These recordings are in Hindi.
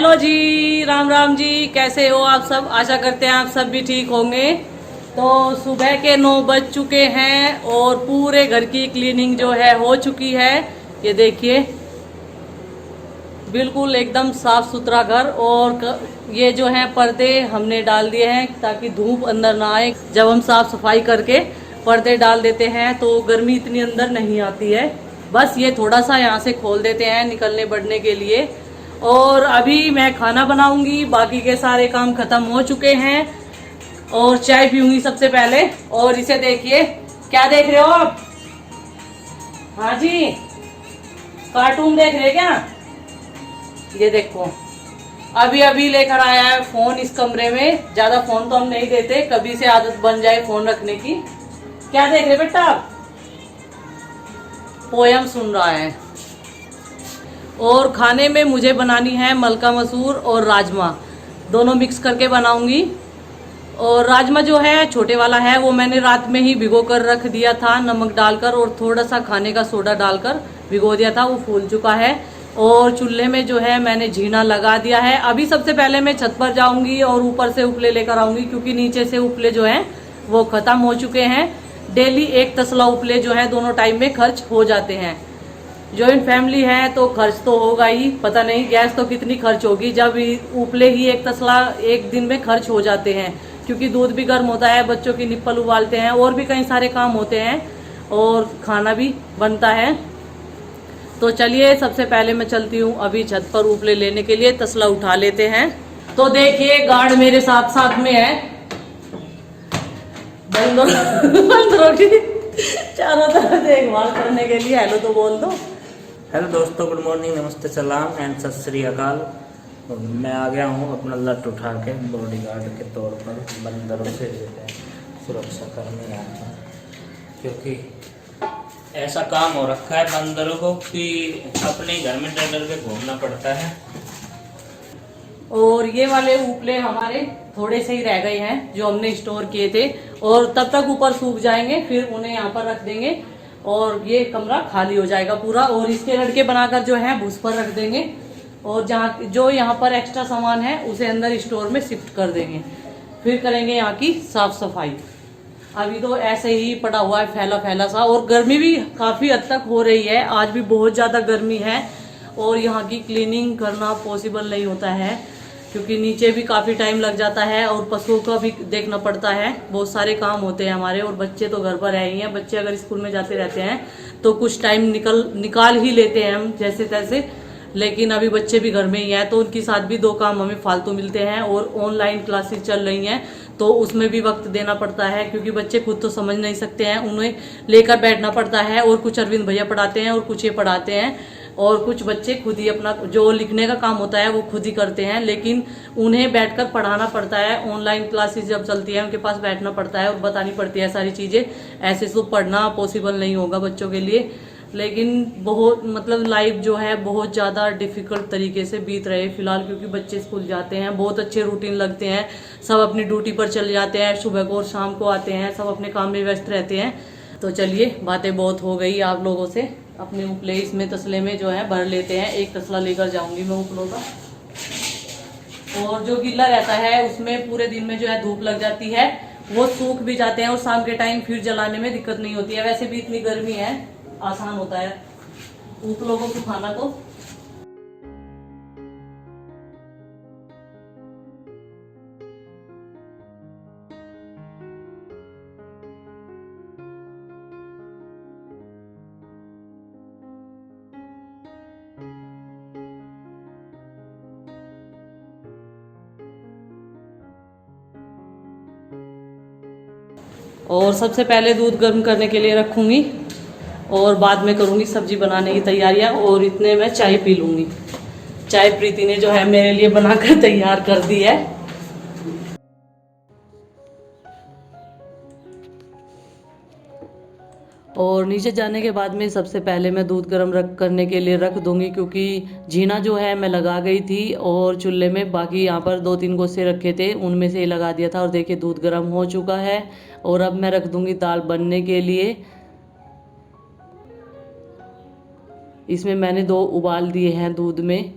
हेलो जी, राम राम जी। कैसे हो आप सब? आशा करते हैं आप सब भी ठीक होंगे। तो सुबह के 9 बज चुके हैं और पूरे घर की क्लीनिंग जो है हो चुकी है। ये देखिए, बिल्कुल एकदम साफ सुथरा घर। और ये जो है पर्दे हमने डाल दिए हैं ताकि धूप अंदर ना आए। जब हम साफ सफाई करके पर्दे डाल देते हैं तो गर्मी इतनी अंदर नहीं आती है। बस ये थोड़ा सा यहाँ से खोल देते हैं निकलने बढ़ने के लिए। और अभी मैं खाना बनाऊंगी, बाकी के सारे काम खत्म हो चुके हैं और चाय पीऊंगी सबसे पहले। और इसे देखिए, क्या देख रहे हो आप? हाँ जी, कार्टून देख रहे क्या? ये देखो, अभी अभी लेकर आया है फोन इस कमरे में। ज्यादा फोन तो हम नहीं देते, कभी से आदत बन जाए फोन रखने की। क्या देख रहे बेटा आप? पोयम सुन रहा है। और खाने में मुझे बनानी है मलका मसूर और राजमा, दोनों मिक्स करके बनाऊंगी। और राजमा जो है छोटे वाला है वो मैंने रात में ही भिगो कर रख दिया था, नमक डालकर और थोड़ा सा खाने का सोडा डालकर भिगो दिया था। वो फूल चुका है। और चूल्हे में जो है मैंने झीना लगा दिया है। अभी सबसे पहले मैं छत पर जाऊंगी और ऊपर से उपले लेकर आऊंगी, क्योंकि नीचे से उपले जो हैं वो खत्म हो चुके हैं। डेली एक तसला उपले जो है दोनों टाइम में खर्च हो जाते हैं। जॉइंट फैमिली है तो खर्च तो होगा ही। पता नहीं गैस तो कितनी खर्च होगी जब उपले ही एक तसला एक दिन में खर्च हो जाते हैं, क्योंकि दूध भी गर्म होता है, बच्चों की निप्पल उबालते हैं और भी कई सारे काम होते हैं और खाना भी बनता है। तो चलिए सबसे पहले मैं चलती हूँ अभी छत पर उपले लेने के लिए, तसला उठा लेते हैं। तो देखिए, गार्ड मेरे साथ साथ में है। बंदरों की चारों तरफ देखभाल करने के लिए। हेलो तो बोल दो। हेलो दोस्तों, गुड मॉर्निंग, नमस्ते, सलाम एंड सत श्री अकाल। मैं आ गया हूँ अपना लट उठा के बॉडीगार्ड के तौर पर बंदरों से सुरक्षा करने आया हूँ, क्योंकि ऐसा काम हो रखा है बंदरों को कि अपने घर में डर डर के घूमना पड़ता है। और ये वाले उपले हमारे थोड़े से ही रह गए हैं जो हमने स्टोर किए थे, और तब तक ऊपर सूख जाएंगे, फिर उन्हें यहाँ पर रख देंगे और ये कमरा खाली हो जाएगा पूरा। और इसके लड़के बनाकर जो है भूस पर रख देंगे और जहाँ जो यहाँ पर एक्स्ट्रा सामान है उसे अंदर स्टोर में शिफ्ट कर देंगे। फिर करेंगे यहाँ की साफ सफाई। अभी तो ऐसे ही पड़ा हुआ है फैला फैला सा, और गर्मी भी काफी हद तक हो रही है। आज भी बहुत ज्यादा गर्मी है और यहाँ की क्लीनिंग करना पॉसिबल नहीं होता है, क्योंकि नीचे भी काफ़ी टाइम लग जाता है और पशुओं का भी देखना पड़ता है। बहुत सारे काम होते हैं हमारे, और बच्चे तो घर पर रह ही हैं। बच्चे अगर स्कूल में जाते रहते हैं तो कुछ टाइम निकाल ही लेते हैं हम जैसे तैसे। लेकिन अभी बच्चे भी घर में ही हैं तो उनके साथ भी दो काम हमें फालतू मिलते हैं। और ऑनलाइन क्लासेस चल रही हैं तो उसमें भी वक्त देना पड़ता है, क्योंकि बच्चे खुद तो समझ नहीं सकते हैं, उन्हें लेकर बैठना पड़ता है। और कुछ अरविंद भैया पढ़ाते हैं और कुछ ये पढ़ाते हैं, और कुछ बच्चे खुद ही अपना जो लिखने का काम होता है वो खुद ही करते हैं, लेकिन उन्हें बैठकर पढ़ाना पड़ता है। ऑनलाइन क्लासेस जब चलती है उनके पास बैठना पड़ता है और बतानी पड़ती है सारी चीज़ें। ऐसे तो पढ़ना पॉसिबल नहीं होगा बच्चों के लिए। लेकिन बहुत मतलब लाइफ जो है बहुत ज़्यादा डिफिकल्ट तरीके से बीत रहे फिलहाल, क्योंकि बच्चे स्कूल जाते हैं, बहुत अच्छे रूटीन लगते हैं, सब अपनी ड्यूटी पर चले जाते हैं, सुबह को और शाम को आते हैं, सब अपने काम में व्यस्त रहते हैं। तो चलिए, बातें बहुत हो गई आप लोगों से। अपने उपले इसमें तसले में जो है भर लेते हैं। एक तसला लेकर जाऊंगी मैं उपलों का। और जो गीला रहता है उसमें पूरे दिन में जो है धूप लग जाती है, वो सूख भी जाते हैं और शाम के टाइम फिर जलाने में दिक्कत नहीं होती है। वैसे भी इतनी गर्मी है, आसान होता है उपलों को सुखाना। तो और सबसे पहले दूध गर्म करने के लिए रखूंगी और बाद में करूंगी सब्जी बनाने की तैयारियां। और इतने में चाय पी लूंगी। चाय प्रीति ने जो है मेरे लिए बनाकर तैयार कर दी है। और नीचे जाने के बाद में सबसे पहले मैं दूध गर्म करने के लिए रख दूंगी, क्योंकि जीना जो है मैं लगा गई थी और चूल्हे में बाकी यहाँ पर 2-3 गोसे रखे थे उनमें से ही लगा दिया था। और देखिए दूध गर्म हो चुका है और अब मैं रख दूंगी दाल बनने के लिए। इसमें मैंने 2 उबाल दिए हैं दूध में।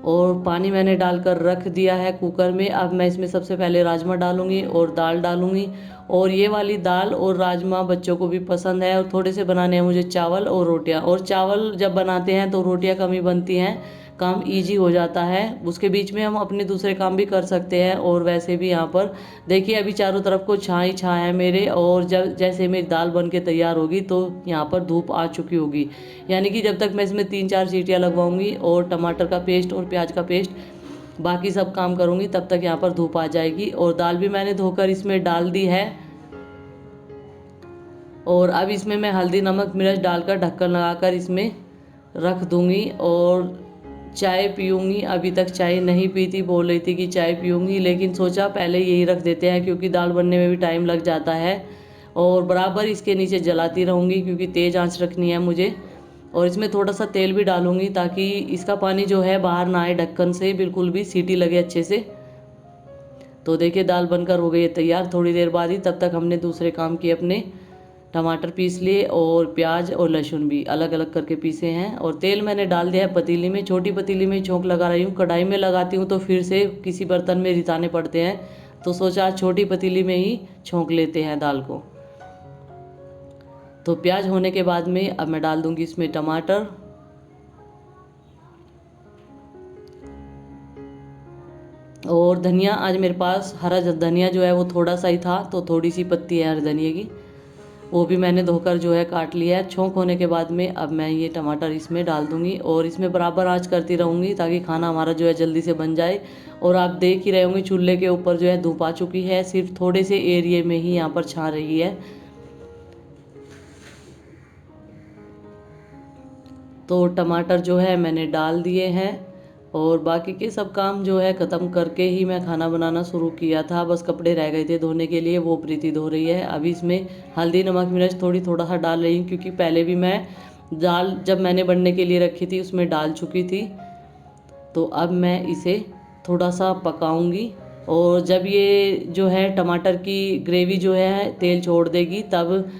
और पानी मैंने डालकर रख दिया है कुकर में। अब मैं इसमें सबसे पहले राजमा डालूंगी और दाल डालूंगी। और ये वाली दाल और राजमा बच्चों को भी पसंद है। और थोड़े से बनाने हैं मुझे चावल और रोटियां। और चावल जब बनाते हैं तो रोटियां कम ही बनती हैं, काम इजी हो जाता है। उसके बीच में हम अपने दूसरे काम भी कर सकते हैं। और वैसे भी यहाँ पर देखिए अभी चारों तरफ को छाँ ही छाँ है मेरे। और जब जैसे मेरी दाल बन के तैयार होगी तो यहाँ पर धूप आ चुकी होगी, यानी कि जब तक मैं इसमें 3-4 सीटियाँ लगवाऊंगी और टमाटर का पेस्ट और प्याज का पेस्ट बाकी सब काम करूंगी, तब तक यहाँ पर धूप आ जाएगी। और दाल भी मैंने धोकर इसमें डाल दी है। और अब इसमें मैं हल्दी नमक मिर्च डालकर ढक्कन लगाकर इसमें रख दूंगी। और चाय पीऊँगी। अभी तक चाय नहीं पी थी, बोल रही थी कि चाय पीऊँगी, लेकिन सोचा पहले यही रख देते हैं क्योंकि दाल बनने में भी टाइम लग जाता है। और बराबर इसके नीचे जलाती रहूँगी क्योंकि तेज़ आंच रखनी है मुझे। और इसमें थोड़ा सा तेल भी डालूँगी ताकि इसका पानी जो है बाहर ना आए ढक्कन से, बिल्कुल भी सीटी लगे अच्छे से। तो देखिए दाल बनकर हो गई है तैयार थोड़ी देर बाद ही। तब तक हमने दूसरे काम किए अपने। टमाटर पीस लिए और प्याज और लहसुन भी अलग अलग करके पीसे हैं। और तेल मैंने डाल दिया है पतीली में, छोटी पतीली में छोंक लगा रही हूँ। कढ़ाई में लगाती हूँ तो फिर से किसी बर्तन में रिसाने पड़ते हैं, तो सोचा आज छोटी पतीली में ही छोंक लेते हैं दाल को। तो प्याज होने के बाद में अब मैं डाल दूंगी इसमें टमाटर। और धनिया, आज मेरे पास हरा धनिया जो है वो थोड़ा सा ही था, तो थोड़ी सी पत्ती है हरे धनिया की, वो भी मैंने धोकर जो है काट लिया है। छोंक होने के बाद में अब मैं ये टमाटर इसमें डाल दूंगी और इसमें बराबर आंच करती रहूँगी ताकि खाना हमारा जो है जल्दी से बन जाए। और आप देख ही रहे होंगे चूल्हे के ऊपर जो है धूप आ चुकी है, सिर्फ थोड़े से एरिए में ही यहाँ पर छा रही है। तो टमाटर जो है मैंने डाल दिए हैं और बाकी के सब काम जो है ख़त्म करके ही मैं खाना बनाना शुरू किया था। बस कपड़े रह गए थे धोने के लिए, वो प्रीति धो रही है। अभी इसमें हल्दी नमक मिर्च थोड़ा सा डाल रही हूँ क्योंकि पहले भी मैं दाल जब मैंने बनने के लिए रखी थी उसमें डाल चुकी थी। तो अब मैं इसे थोड़ा सा पकाऊंगी और जब ये जो है टमाटर की ग्रेवी जो है तेल छोड़ देगी तब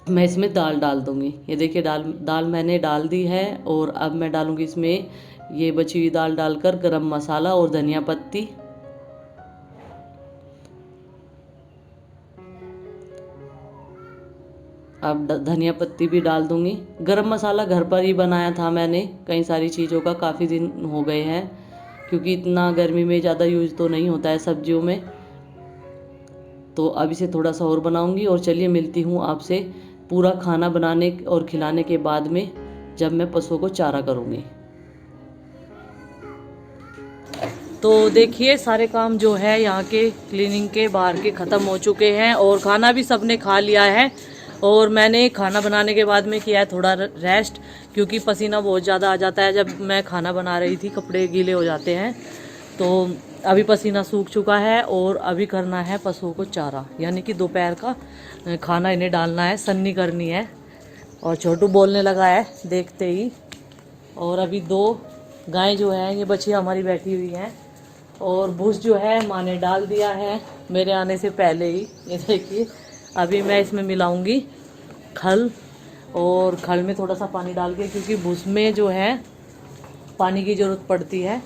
मैं इसमें दाल डाल दूंगी। ये देखिए दाल मैंने डाल दी है। और अब मैं डालूंगी इसमें ये बची हुई दाल डालकर गरम मसाला और धनिया पत्ती। अब धनिया पत्ती भी डाल दूंगी। गरम मसाला घर पर ही बनाया था मैंने, कई सारी चीज़ों का, काफ़ी दिन हो गए हैं क्योंकि इतना गर्मी में ज़्यादा यूज तो नहीं होता है सब्जियों में। तो अब इसे थोड़ा सा और बनाऊंगी। और चलिए मिलती हूँ आपसे पूरा खाना बनाने और खिलाने के बाद में, जब मैं पशुओं को चारा करूँगी। तो देखिए सारे काम जो है यहाँ के क्लीनिंग के बाहर के ख़त्म हो चुके हैं और खाना भी सबने खा लिया है। और मैंने खाना बनाने के बाद में किया है थोड़ा रेस्ट क्योंकि पसीना बहुत ज़्यादा आ जाता है जब मैं खाना बना रही थी, कपड़े गीले हो जाते हैं। तो अभी पसीना सूख चुका है और अभी करना है पशुओं को चारा, यानी कि दोपहर का खाना इन्हें डालना है, सन्नी करनी है। और छोटू बोलने लगा है देखते ही। और अभी 2 गायें जो हैं ये बछिया हमारी बैठी हुई हैं और भूस जो है माँ ने डाल दिया है मेरे आने से पहले ही। ये देखिए अभी मैं इसमें मिलाऊंगी खल, और खल में थोड़ा सा पानी डाल के क्योंकि भूस में जो है पानी की ज़रूरत पड़ती है।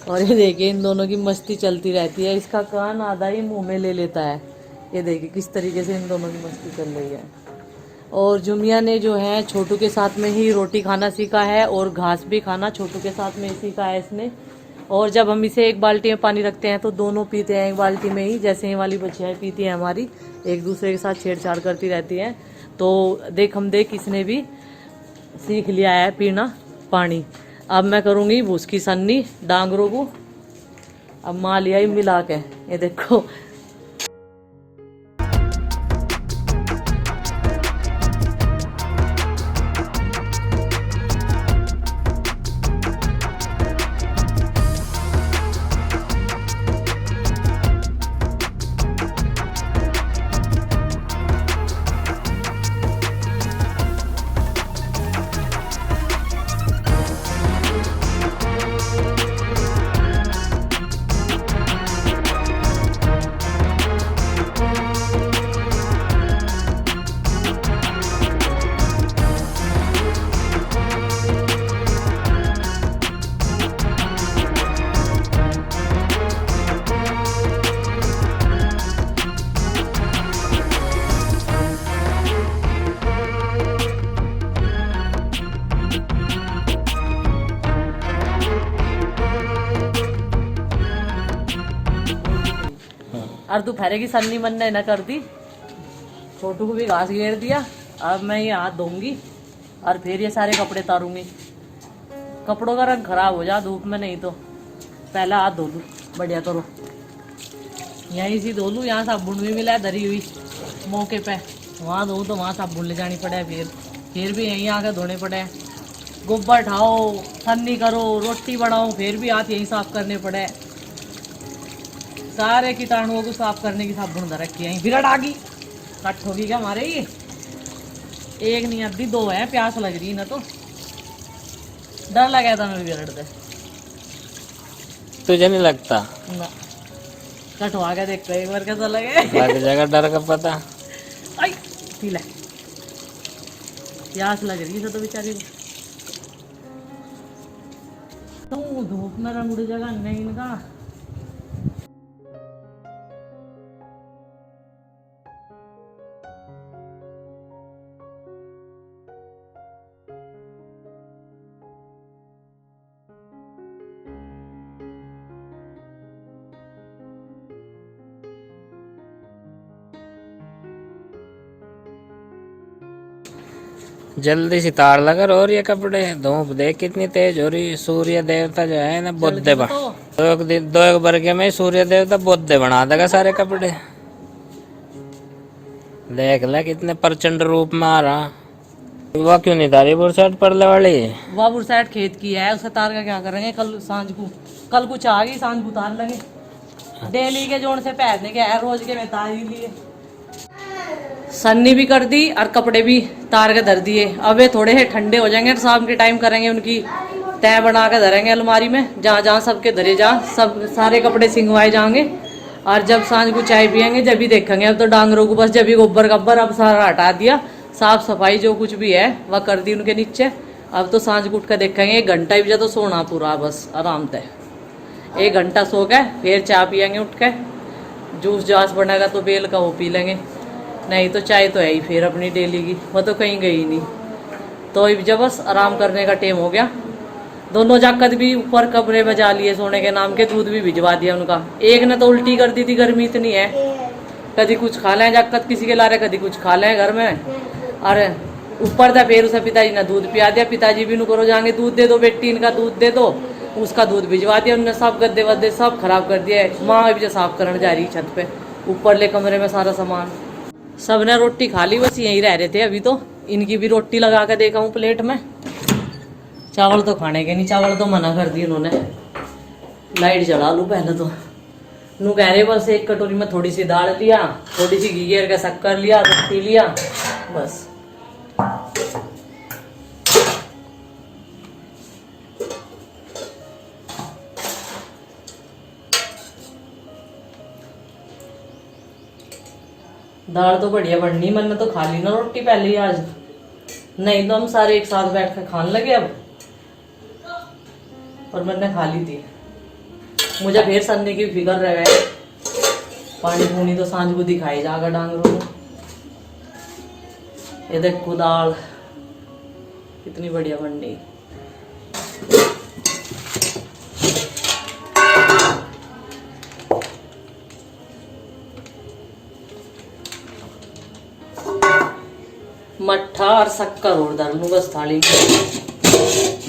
और ये देखिए इन दोनों की मस्ती चलती रहती है, इसका कान आधा ही मुंह में ले लेता है। ये देखिए किस तरीके से इन दोनों की मस्ती चल रही है। और जुमिया ने जो है छोटू के साथ में ही रोटी खाना सीखा है और घास भी खाना छोटू के साथ में ही सीखा है इसने। और जब हम इसे एक बाल्टी में पानी रखते हैं तो दोनों पीते हैं एक बाल्टी में ही, जैसे ये वाली बच्चियाँ पीती हैं हमारी, एक दूसरे के साथ छेड़छाड़ करती रहती हैं। तो देख इसने भी सीख लिया है पीना पानी। अब मैं करूँगी उसकी सन्नी डांगरों को। अब माँ लिया ही मिला के, ये देखो और दोपहर की सन्नी मन ने न कर दी, छोटू को भी घास घेर दिया। अब मैं ये हाथ धोऊंगी और फिर ये सारे कपड़े तारूंगी। कपड़ों का रंग खराब हो जा धूप में, नहीं तो पहला हाथ धो लूँ बढ़िया करो। यहीं से धो लूँ, यहाँ साबुन भी मिला है धरी हुई मौके पे, वहाँ धो तो वहाँ साबुन ले जानी पड़े, फिर भी यहीं आकर धोने पड़े। गोबर उठाओ, सन्नी करो, रोटी बनाओ, फिर भी हाथ यहीं साफ करने पड़े। सारे कीटाणुओं को साफ करने की साबुन धर रखी है। विराट आ गई, कट होगी क्या हमारे? ये एक नहीं अद्धी दो है, प्यास लग रही ना, तो डर लगा था मैं विराट से। तुझे नहीं लगता? ना, कटवा के देख एक बार कैसा लगे। लग जाएगा डर का पता। आई पी ले, प्यास लग रही है तो बेचारी को। तो धूप में रंग उड़ जाएगा नहीं इनका। जल्दी से तार लगा और ये कपड़े। धूप देख कितनी तेज हो रही। सूर्य देवता जो है ना बुद्ध दो एक वर्ग में सूर्य देवता बुद्ध बना देगा सारे कपड़े। देख ले कितने प्रचंड रूप में आ रहा। वह क्यों नहीं तारी बुरसाट परले वाली? वह बुरसाट खेत की है, उसका तार का क्या करेंगे? कल सांझ को, कल कुछ आ गई सांझ को तार लगे। डेली के जोड़ से पहनने के है, रोज के मैं तार ही लिए। सन्नी भी कर दी और कपड़े भी तार के धर दिए। अब ये थोड़े से ठंडे हो जाएंगे, शाम के टाइम करेंगे उनकी तय बना के धरेंगे अलमारी में, जहाँ जहाँ सबके धरे जहाँ सब सारे कपड़े सिंगवाए जाएंगे। और जब सांझ को चाय पियेंगे जब भी देखेंगे। अब तो डांगरों को बस जब भी गोबर गब्बर अब सारा हटा दिया, साफ सफाई जो कुछ भी है वह कर दी उनके नीचे। अब तो सांझ को उठ कर देखेंगे, 1 घंटा भी तो सोना पूरा बस आराम से। 1 घंटा सो के फिर चाय पियेंगे उठ के। जूस जास बनेगा तो बेल का वो पी लेंगे, नहीं तो चाय तो है ही फिर अपनी डेली की, वो तो कहीं गई नहीं। तो जब बस आराम करने का टाइम हो गया। दोनों जाकत भी ऊपर कमरे में जा लिए सोने के नाम के, दूध भी भिजवा दिया उनका। एक ने तो उल्टी कर दी थी, गर्मी इतनी है, कभी कुछ खा लें जाकत किसी के ला रहे, कभी कुछ खा लें घर में। अरे ऊपर था फिर उसे पिताजी ने दूध पिया दिया। पिताजी भी नु करो जाएंगे दूध दे दो बेटी, इनका दूध दे दो, उसका दूध भिजवा दिया उन्होंने। सब गद्दे वद्दे सब खराब कर दिया। माँ भी जो साफ करने जा रही छत पे, ऊपर ले कमरे में सारा सामान। सबने रोटी खा ली, बस यहीं रह रहे थे अभी। तो इनकी भी रोटी लगा के देखा हूँ प्लेट में। चावल तो खाने के नहीं, चावल तो मना कर दिए उन्होंने। लाइट जला लूँ पहले तो। नू कह रहे बस 1 कटोरी में थोड़ी सी दाल लिया, थोड़ी सी घी घेर के शक्कर लिया, पी लिया बस। दाल तो बढ़िया बननी, मैंने तो खा ली ना रोटी पहले ही आज, नहीं तो हम सारे एक साथ बैठ कर खाने लगे अब। और मैंने खा ली थी। मुझे फिर सन्नी की फिक्र रह गए। पानी पूनी तो सांझ को दिखाई जाएगा डांगरों को। ये देखो दाल कितनी बढ़िया बननी। मट्ठा और शक्कर और डाल लूँ बस थाली में।